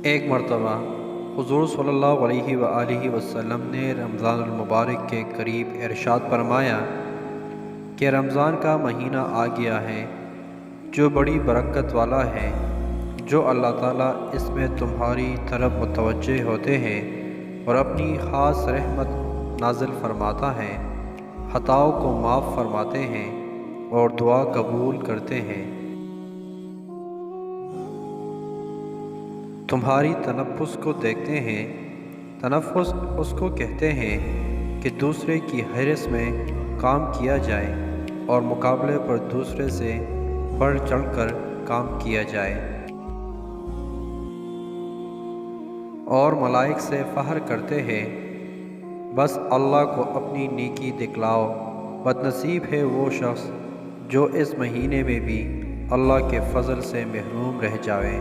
ایک مرتبہ حضور صلی اللہ علیہ وآلہ وسلم نے رمضان المبارک کے قریب ارشاد فرمایا کہ رمضان کا مہینہ آ گیا ہے جو بڑی برکت والا ہے، جو اللہ تعالیٰ اس میں تمہاری طرف متوجہ ہوتے ہیں اور اپنی خاص رحمت نازل فرماتا ہے، خطاؤں کو معاف فرماتے ہیں اور دعا قبول کرتے ہیں۔ تمہاری تنفس کو دیکھتے ہیں۔ تنفس اس کو کہتے ہیں کہ دوسرے کی حرص میں کام کیا جائے اور مقابلے پر دوسرے سے بڑھ چڑھ کر کام کیا جائے اور ملائک سے فخر کرتے ہیں، بس اللہ کو اپنی نیکی دکھلاؤ۔ بد نصیب ہے وہ شخص جو اس مہینے میں بھی اللہ کے فضل سے محروم رہ جائے۔